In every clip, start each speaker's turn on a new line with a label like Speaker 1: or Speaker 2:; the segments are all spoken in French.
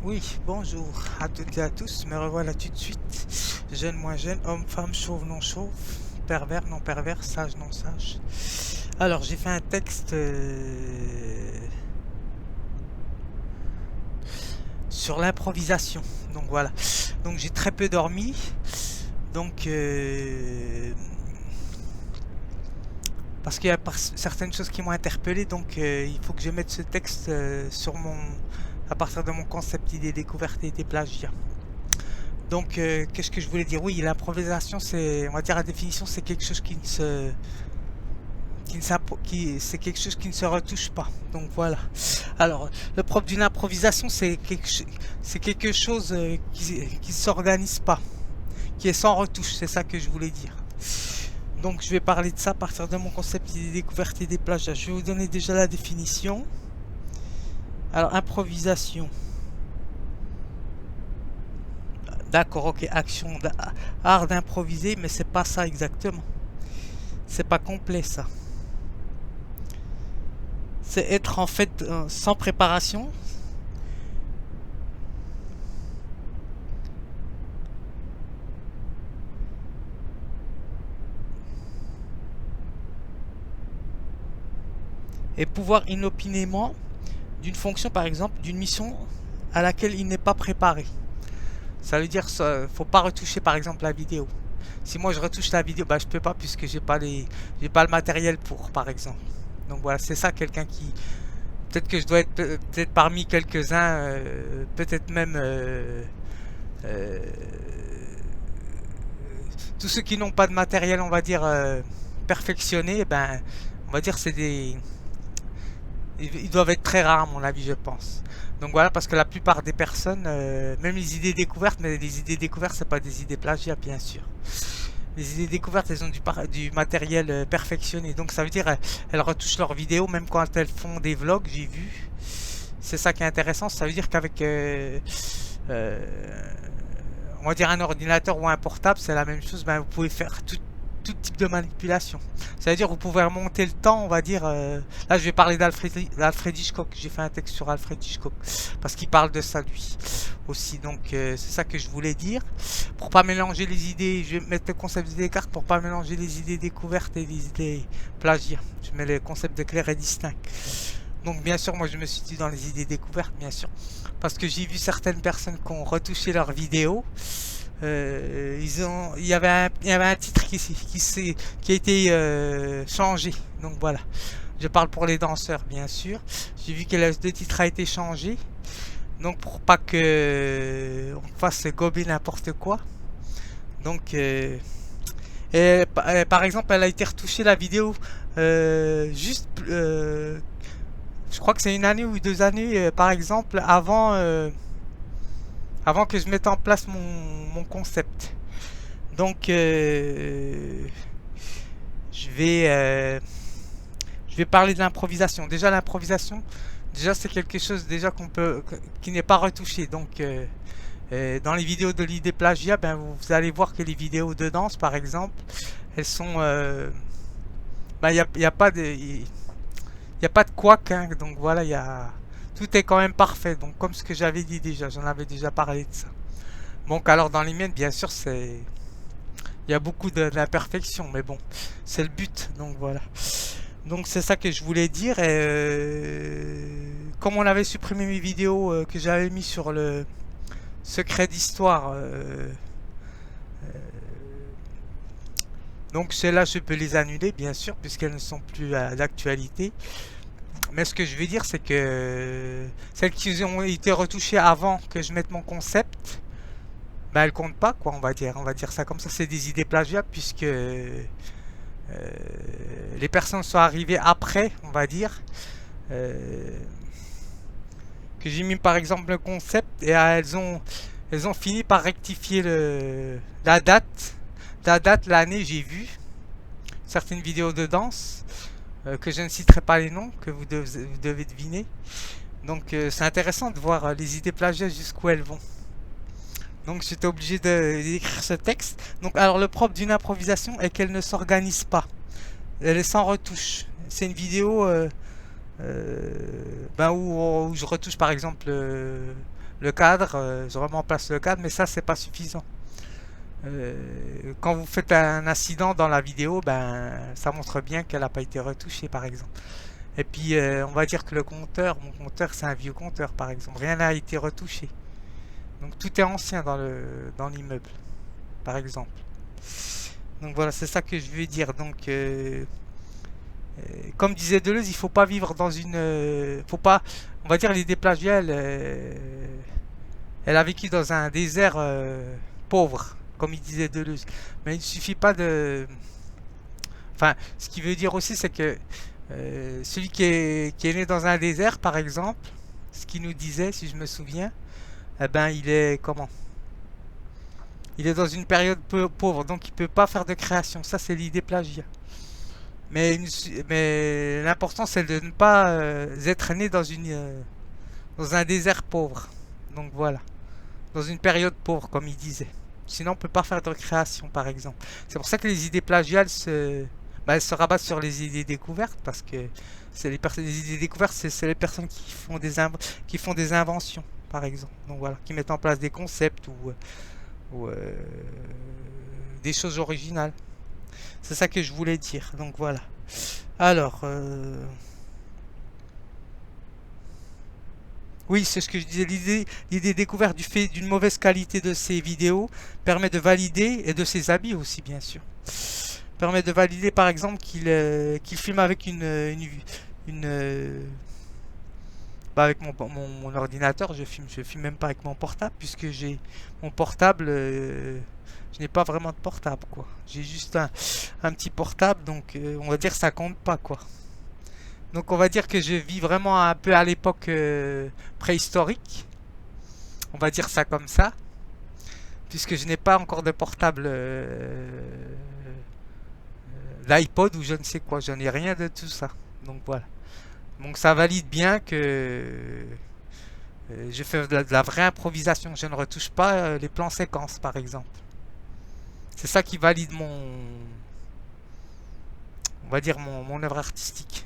Speaker 1: Oui, bonjour à toutes et à tous, me revoilà tout de suite. Jeune, moins jeune, homme, femme, chauve, non chauve, pervers, non pervers, sage, non sage. Alors, j'ai fait un texte sur l'improvisation. Donc voilà. Donc j'ai très peu dormi. Donc parce qu'il y a certaines choses qui m'ont interpellé. Donc il faut que je mette ce texte à partir de mon concept idée découverte et des plagiats. Donc, qu'est-ce que je voulais dire? Oui, l'improvisation, c'est, on va dire la définition, c'est quelque chose c'est quelque chose qui ne se retouche pas. Donc voilà. Alors, le propre d'une improvisation, c'est quelque chose qui s'organise pas, qui est sans retouche. C'est ça que je voulais dire. Donc, je vais parler de ça à partir de mon concept des découvertes et des plagiats. Je vais vous donner déjà la définition. Alors, improvisation. D'accord, ok, action, art d'improviser, mais c'est pas ça exactement. C'est pas complet ça. C'est être en fait sans préparation. Et pouvoir inopinément d'une fonction, par exemple, d'une mission à laquelle il n'est pas préparé. Ça veut dire faut pas retoucher par exemple la vidéo. Si moi je retouche la vidéo, bah je peux pas puisque j'ai pas le matériel pour, par exemple. Donc voilà, c'est ça quelqu'un qui, peut-être que je dois être peut-être parmi quelques-uns, peut-être même euh, tous ceux qui n'ont pas de matériel, on va dire perfectionné, ben on va dire ils doivent être très rares à mon avis, je pense. Donc voilà, parce que la plupart des personnes, même les idées découvertes, mais les idées découvertes, c'est pas des idées plagiat, bien sûr. Les idées découvertes, elles ont du matériel perfectionné. Donc ça veut dire, elles retouchent leurs vidéos, même quand elles font des vlogs, j'ai vu. C'est ça qui est intéressant. Ça veut dire qu'avec, on va dire un ordinateur ou un portable, c'est la même chose. Ben, vous pouvez faire tout type de manipulation. Ça veut dire vous pouvez remonter le temps, on va dire. Là, je vais parler d'Alfred Hitchcock. J'ai fait un texte sur Alfred Hitchcock parce qu'il parle de ça lui aussi. Donc c'est ça que je voulais dire. Pour pas mélanger les idées, je vais mettre le concept des cartes pour pas mélanger les idées découvertes et les idées plagiat. Je mets le concept de clair et distinct. Donc bien sûr, moi je me suis dit dans les idées découvertes, bien sûr, parce que j'ai vu certaines personnes qui ont retouché leurs vidéos. Il y avait un titre qui a été changé. Donc voilà. Je parle pour les danseurs, bien sûr. J'ai vu que le titre a été changé. Donc pour pas que on fasse gober n'importe quoi. Donc par exemple, elle a été retouchée la vidéo juste. Je crois que c'est une année ou 2 années, par exemple, avant que je mette en place mon concept. Donc, je vais, euh, je vais parler de l'improvisation. Déjà, l'improvisation, déjà c'est quelque chose déjà qui n'est pas retouché. Donc, dans les vidéos de l'idée plagiat, ben vous allez voir que les vidéos de danse, par exemple, elles sont, ben, y a pas de, il n'y a pas de couac, hein, donc voilà, tout est quand même parfait. Donc comme ce que j'avais dit déjà, j'en avais déjà parlé de ça. Donc alors dans les miennes, bien sûr, il y a beaucoup d'imperfections, mais bon, c'est le but. Donc voilà. Donc c'est ça que je voulais dire. Et comme on avait supprimé mes vidéos que j'avais mis sur le secret d'histoire, donc celles-là, je peux les annuler, bien sûr, puisqu'elles ne sont plus d'actualité. Mais ce que je veux dire, c'est que celles qui ont été retouchées avant que je mette mon concept, ben elles comptent pas, quoi, on va dire. On va dire ça comme ça, c'est des idées plagiat, puisque les personnes sont arrivées après, on va dire, que j'ai mis par exemple le concept, et elles ont fini par rectifier la date, l'année, j'ai vu certaines vidéos de danse, que je ne citerai pas les noms, que vous devez deviner. Donc c'est intéressant de voir les idées plagiat jusqu'où elles vont. Donc j'étais obligé d'écrire ce texte. Donc alors le propre d'une improvisation est qu'elle ne s'organise pas. Elle est sans retouche. C'est une vidéo ben, où je retouche par exemple le cadre, je remets en place le cadre, mais ça c'est pas suffisant. Quand vous faites un incident dans la vidéo, ben ça montre bien qu'elle n'a pas été retouchée par exemple. Et puis on va dire que le compteur, mon compteur c'est un vieux compteur par exemple, rien n'a été retouché. Donc tout est ancien dans l'immeuble par exemple. Donc voilà, c'est ça que je veux dire. Donc comme disait Deleuze, il faut pas vivre dans une faut pas, on va dire l'idée plagiale, elle a vécu dans un désert pauvre, comme il disait Deleuze. Mais il ne suffit pas de... Enfin, ce qui veut dire aussi, c'est que celui qui est né dans un désert, par exemple, ce qu'il nous disait, si je me souviens, eh ben, il est comment? Il est dans une période pauvre, donc il peut pas faire de création. Ça, c'est l'idée plagiat. Mais l'important, c'est de ne pas être né dans un désert pauvre. Donc voilà. Dans une période pauvre, comme il disait. Sinon, on peut pas faire de création, par exemple. C'est pour ça que les idées plagiales elles se rabattent sur les idées découvertes, parce que les idées découvertes, c'est les personnes qui font des inventions, par exemple. Donc voilà, qui mettent en place des concepts ou des choses originales. C'est ça que je voulais dire. Donc voilà. Alors, oui, c'est ce que je disais. L'idée découverte du fait d'une mauvaise qualité de ces vidéos permet de valider, et de ses habits aussi, bien sûr. Permet de valider, par exemple, qu'il filme avec avec mon ordinateur. Je filme même pas avec mon portable, puisque j'ai mon portable. Je n'ai pas vraiment de portable, quoi. J'ai juste un petit portable, donc on va dire que ça compte pas, quoi. Donc on va dire que je vis vraiment un peu à l'époque préhistorique. On va dire ça comme ça. Puisque je n'ai pas encore de portable d'iPod ou je ne sais quoi. Je n'ai rien de tout ça. Donc voilà. Donc ça valide bien que je fais de la vraie improvisation. Je ne retouche pas les plans séquences par exemple. C'est ça qui valide on va dire mon œuvre artistique.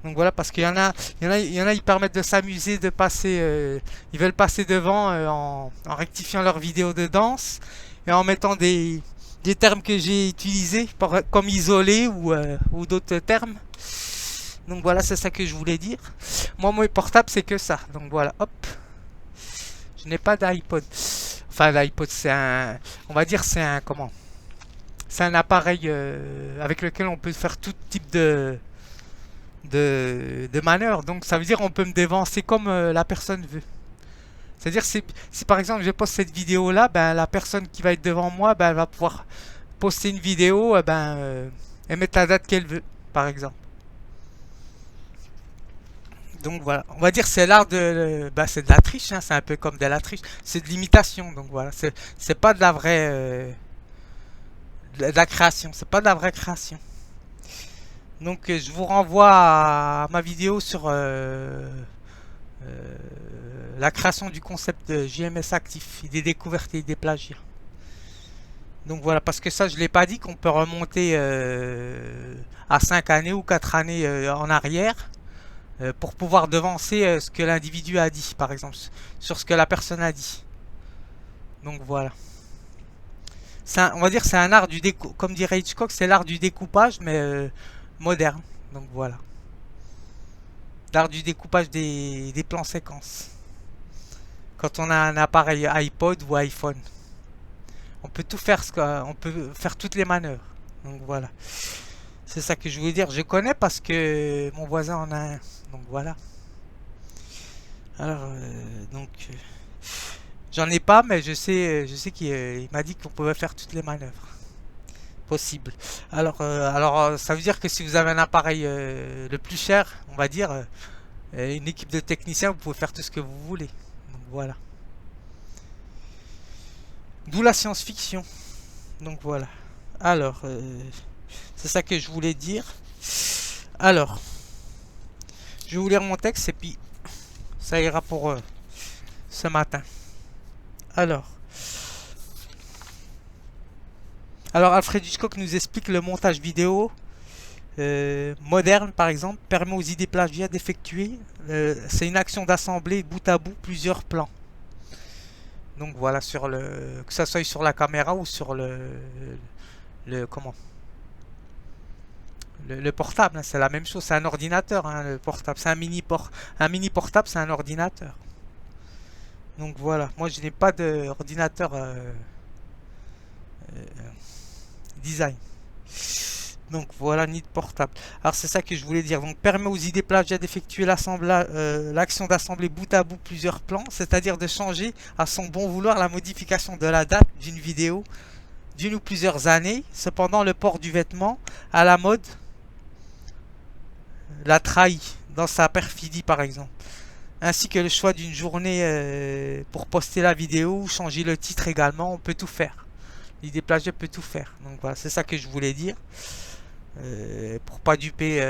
Speaker 1: Donc voilà, parce qu'il y en a, ils permettent de s'amuser, de passer, ils veulent passer devant en rectifiant leurs vidéos de danse et en mettant des termes que j'ai utilisés comme isolé ou d'autres termes. Donc voilà, c'est ça que je voulais dire. Moi, mon portable, c'est que ça. Donc voilà, hop. Je n'ai pas d'iPod. Enfin, l'iPod, on va dire, comment? C'est un appareil avec lequel on peut faire tout type de manœuvres. Donc ça veut dire on peut me dévancer comme la personne veut. C'est-à-dire si par exemple je poste cette vidéo là, ben la personne qui va être devant moi, ben elle va pouvoir poster une vidéo et mettre la date qu'elle veut, par exemple. Donc voilà, on va dire c'est l'art c'est de la triche, hein, c'est un peu comme de la triche, c'est de l'imitation. Donc voilà, c'est pas de la vraie de la création, c'est pas de la vraie création. Donc je vous renvoie à ma vidéo sur la création du concept de JMS actif, des découvertes et des plagiats. Donc voilà, parce que ça je l'ai pas dit qu'on peut remonter à 5 années ou 4 années en arrière pour pouvoir devancer ce que l'individu a dit, par exemple, sur ce que la personne a dit. Donc voilà. On va dire c'est un art comme dirait Hitchcock, c'est l'art du découpage, mais moderne. Donc voilà. L'art du découpage des plans séquences. Quand on a un appareil iPod ou iPhone, on peut tout faire, on peut faire toutes les manœuvres. Donc voilà. C'est ça que je voulais dire. Je connais parce que mon voisin en a un. Donc voilà. Alors j'en ai pas, mais je sais qu'il m'a dit qu'on pouvait faire toutes les manœuvres possibles. Alors ça veut dire que si vous avez un appareil le plus cher, on va dire une équipe de techniciens, vous pouvez faire tout ce que vous voulez. Donc voilà. D'où la science-fiction. Donc voilà. Alors c'est ça que je voulais dire. Alors je vais vous lire mon texte et puis ça ira pour ce matin. Alors Alfred Hitchcock nous explique le montage vidéo moderne, par exemple, permet aux idées plagiat d'effectuer. C'est une action d'assembler bout à bout plusieurs plans. Donc voilà, sur que ça soit sur la caméra ou sur comment le portable, hein, c'est la même chose, c'est un ordinateur, hein, le portable, c'est un mini portable, c'est un ordinateur. Donc voilà, moi je n'ai pas d'ordinateur euh, design. Donc voilà, ni de portable. Alors c'est ça que je voulais dire. Donc permet aux idées plagiat d'effectuer l'action d'assembler bout à bout plusieurs plans, c'est-à-dire de changer à son bon vouloir la modification de la date d'une vidéo d'une ou plusieurs années. Cependant, le port du vêtement à la mode la trahit dans sa perfidie par exemple. Ainsi que le choix d'une journée pour poster la vidéo ou changer le titre également, on peut tout faire. L'idée plagiat peut tout faire. Donc voilà, c'est ça que je voulais dire. Pour pas duper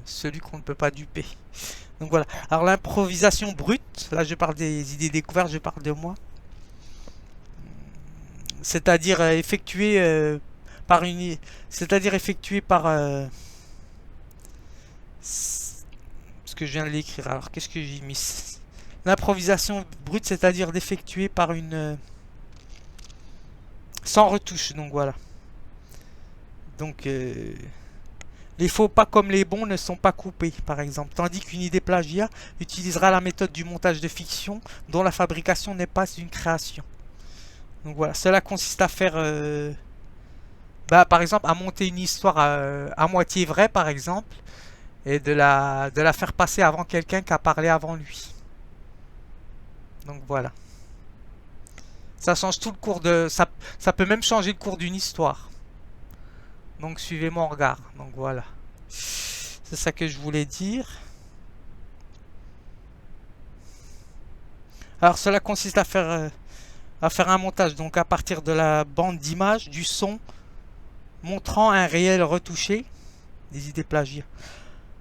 Speaker 1: celui qu'on ne peut pas duper. Donc voilà. Alors l'improvisation brute, là je parle des idées découvertes, je parle de moi. C'est-à-dire effectuée par une, c'est-à-dire effectuée par ce que je viens de l'écrire. Alors qu'est-ce que j'ai mis? L'improvisation brute, c'est-à-dire d'effectuer par une sans retouche. Donc voilà. Donc les faux pas comme les bons ne sont pas coupés, par exemple. Tandis qu'une idée plagiat utilisera la méthode du montage de fiction dont la fabrication n'est pas une création. Donc voilà, cela consiste à faire, par exemple, à monter une histoire à moitié vraie, par exemple, et de la faire passer avant quelqu'un qui a parlé avant lui. Donc voilà. Ça change tout le cours de... Ça peut même changer le cours d'une histoire. Donc suivez mon regard. Donc voilà. C'est ça que je voulais dire. Alors cela consiste à faire un montage. Donc à partir de la bande d'image, du son, montrant un réel retouché. Des idées plagiat.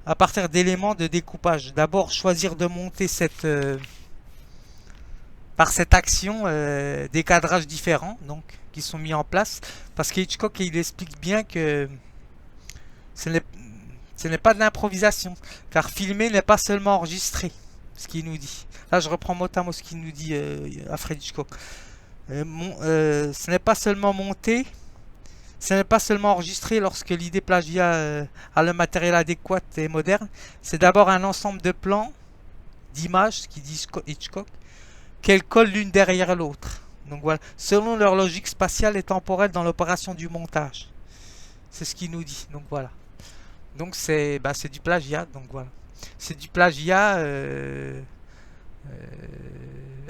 Speaker 1: À partir d'éléments de découpage. D'abord choisir de monter par cette action des cadrages différents donc qui sont mis en place, parce que Hitchcock il explique bien que ce n'est pas de l'improvisation, car filmer n'est pas seulement enregistrer, ce qu'il nous dit. Là je reprends mot à mot ce qu'il nous dit Alfred Hitchcock. Ce n'est pas seulement monter, ce n'est pas seulement enregistrer lorsque l'idée plagiat a le matériel adéquat et moderne, c'est d'abord un ensemble de plans, d'images, ce qu'il dit Hitchcock, qu'elles collent l'une derrière l'autre. Donc voilà, selon leur logique spatiale et temporelle dans l'opération du montage. C'est ce qu'il nous dit. Donc voilà. Donc c'est du plagiat. Donc voilà. C'est du plagiat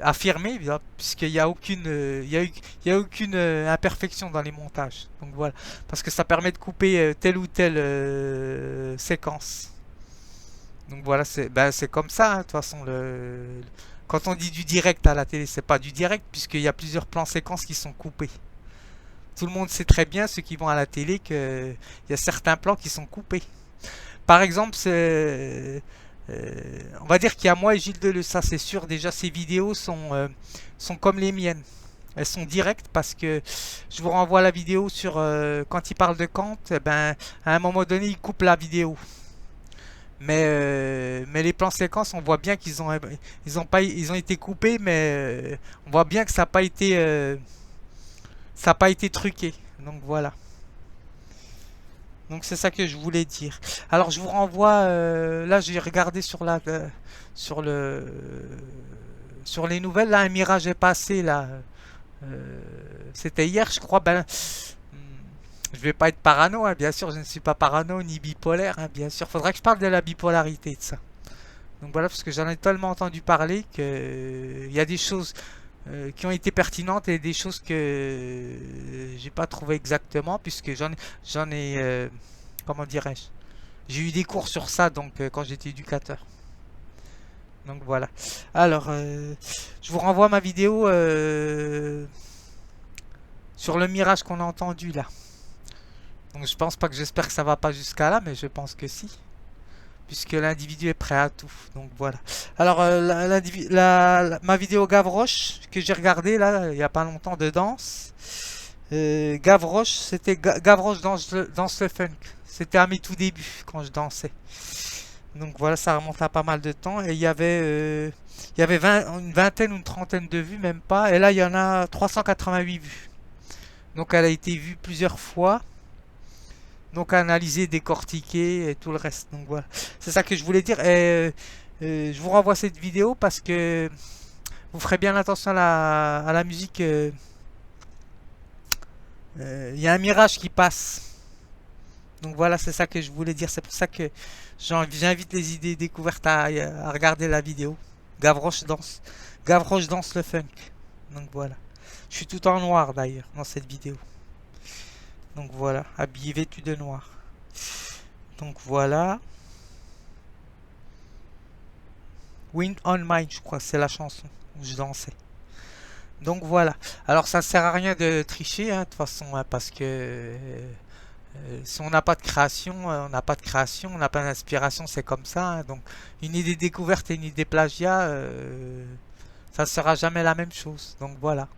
Speaker 1: affirmé, puisqu'il n'y a aucune, il y a aucune imperfection dans les montages. Donc voilà, parce que ça permet de couper telle ou telle séquence. Donc voilà, c'est comme ça. Hein, de toute façon, quand on dit du direct à la télé, c'est pas du direct puisqu'il y a plusieurs plans séquences qui sont coupés. Tout le monde sait très bien, ceux qui vont à la télé, qu'il y a certains plans qui sont coupés. Par exemple, on va dire qu'il y a moi et Gilles Deleuze, ça c'est sûr. Déjà, ces vidéos sont comme les miennes. Elles sont directes parce que je vous renvoie la vidéo sur quand il parle de Kant. À un moment donné, il coupe la vidéo. Mais les plans séquences, on voit bien qu'ils ont été coupés, mais on voit bien que ça n'a pas été truqué. Donc voilà. Donc c'est ça que je voulais dire. Alors je vous renvoie. Là, j'ai regardé sur les nouvelles. Là, un mirage est passé. Là, c'était hier, je crois. Je vais pas être parano, hein, bien sûr, je ne suis pas parano ni bipolaire, hein, bien sûr. Faudrait que je parle de la bipolarité de ça. Donc voilà, parce que j'en ai tellement entendu parler que il y a des choses qui ont été pertinentes et des choses que j'ai pas trouvé exactement, puisque j'en ai comment dirais-je, j'ai eu des cours sur ça donc quand j'étais éducateur. Donc voilà. Alors, je vous renvoie ma vidéo sur le mirage qu'on a entendu là. Donc je pense pas que j'espère que ça va pas jusqu'à là, mais je pense que si. Puisque l'individu est prêt à tout. Donc voilà. Alors ma vidéo Gavroche que j'ai regardé là il y a pas longtemps de danse. Gavroche, c'était Gavroche dans le funk. C'était à mes tout débuts quand je dansais. Donc voilà, ça remonte à pas mal de temps. Et il y avait une vingtaine ou une trentaine de vues, même pas. Et là, il y en a 388 vues. Donc elle a été vue plusieurs fois. Donc analysée, décortiquée et tout le reste. Donc voilà, c'est ça que je voulais dire. Et je vous renvoie cette vidéo parce que vous ferez bien attention à la musique. Il y a un mirage qui passe. Donc voilà, c'est ça que je voulais dire. C'est pour ça que j'invite les idées découvertes à regarder la vidéo. Gavroche danse. Gavroche danse le funk. Donc voilà. Je suis tout en noir d'ailleurs dans cette vidéo. Donc voilà, habillé vêtu de noir. Donc voilà. Wind on Mine, je crois que c'est la chanson où je dansais. Donc voilà. Alors ça sert à rien de tricher, hein, de toute façon, hein, parce que si on n'a pas de création, on n'a pas de création, on n'a pas d'inspiration, c'est comme ça, hein. Donc une idée découverte et une idée plagiat, ça ne sera jamais la même chose. Donc voilà.